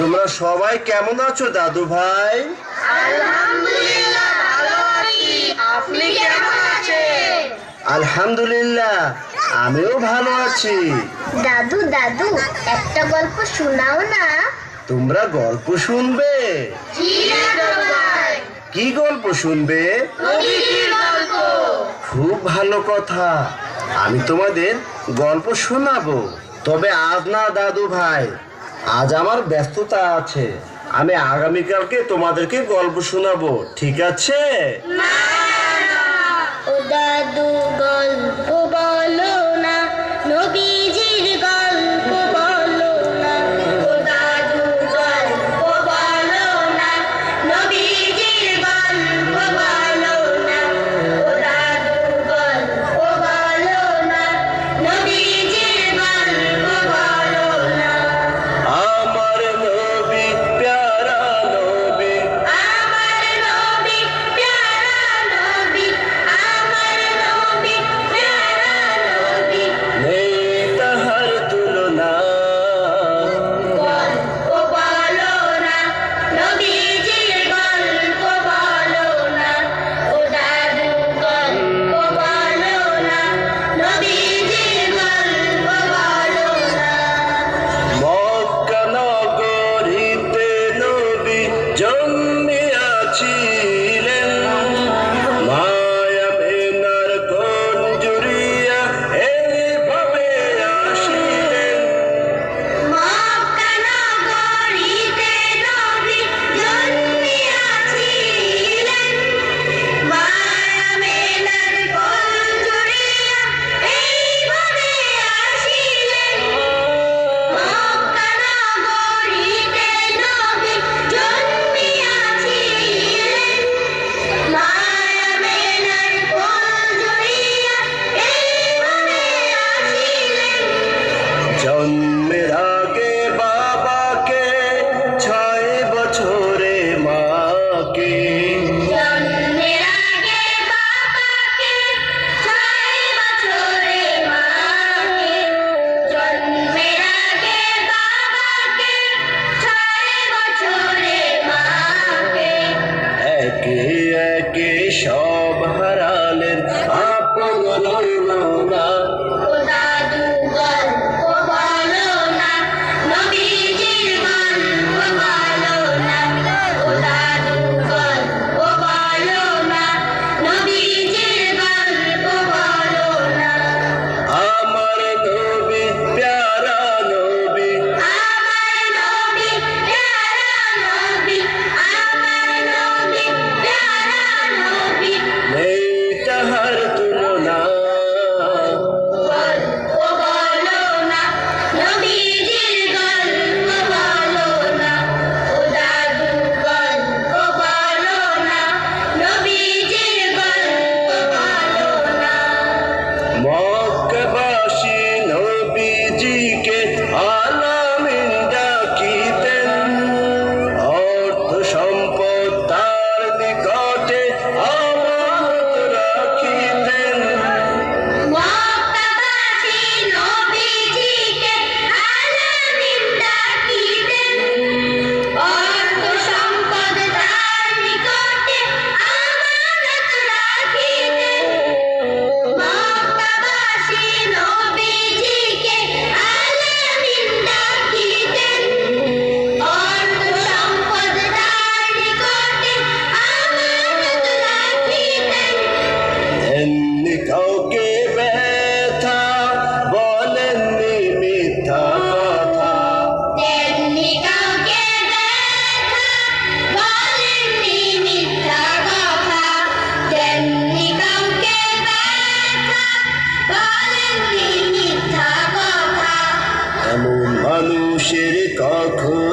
তোমরা সবাই কেমন আছো দাদু ভাই? আলহামদুলিল্লাহ ভালো আছি। আপনি কেমন আছেন? আলহামদুলিল্লাহ আমিও ভালো আছি। দাদু দাদু একটা গল্প শোনাও না। তোমরা গল্প শুনবে? জি দাদু ভাই। কি গল্প শুনবে? নবীজির গল্প। খুব ভালো কথা, আমি তোমাদের গল্প শোনাবো। তবে আজ না দাদু ভাই, আজ আমার ব্যস্ততা আছে। আমি আগামীকালকে তোমাদেরকে গল্প শোনাবো, ঠিক আছে? ও দাদু গল্প বলো না, নবীজির গল্প বলো না। ও দাদু গল্প বলো না, নবীজির গল্প বলো না। ও দাদু গল্প বলো না, নবীজির গল্প বলো না। আমার নবী প্যারা নবী, আমার নবী প্যারা নবী, আমার নবী প্যারা নবী। নেই তাহার তুলনা। গল্প বলো না, নবীজির গল্প বলো না। ও দাদু গল্প বলো না, নবীজির গল্প বলো না। মক্কা নগরীতে নবী জন্মিয়াছিলেন, মায়া মেনার কোন জুড়িয়া এইভাবে আসিলেন। মক্কা নগরীতে নবী জন্মিয়াছিলেন, মায়া মেনার কোল জুড়িয়া এইভাবে আসিলেন। মক্কা নগরীতে নবী জন্মিয়াছিলেন, মায়া মেনার কোল জুড়িয়া এইভাবে আসিলেন। জন্মের আগে বাবাকে, 6 বছরে মাকে, জন্মের আগে বাবাকে, 6 বছরে মাকে। জন্মের আগে বাবাকে, 6 বছরে মাকে। একে একে সব হারালেন, আপন রইল না। ও দাদু গল্প বলো না, নবীজির গল্প বলো না। ও দাদু গল্প বলো না, নবীজির গল্প বলো না। আমার নবী প্যারা নবী, আমার নবী প্যারা নবী, আমার নবী প্যারা নবী। নেই তাহার তুলনা। গল্প বলো না, নবীজির গল্প বলো না। ও দাদু গল্প বলো না, নবীজির গল্প বলো না। মক্কাবাসী নবীজিকে আলামিন ডাকিতেন, অর্থ সম্পদ তার নিকটে আমানত রাখিতেন। মক্কাবাসী নবীজিকে আলামিন ডাকিতেন, অর্থ সম্পদ তার নিকটে আমানত রাখিতেন। মক্কাবাসী নবীজিকে আলামিন ডাকিতেন, অর্থ সম্পদ তার নিকটে আমানত রাখিতেন। এমনি কাউকে ব্যথা বলেননি মিথ্যা কথা, তেমনি কাউকে ব্যথা বলেননি মিথ্যা কথা। তেমনি কাউকে ব্যথা বলেননি মিথ্যা কথা। এমন মানুষের কখনো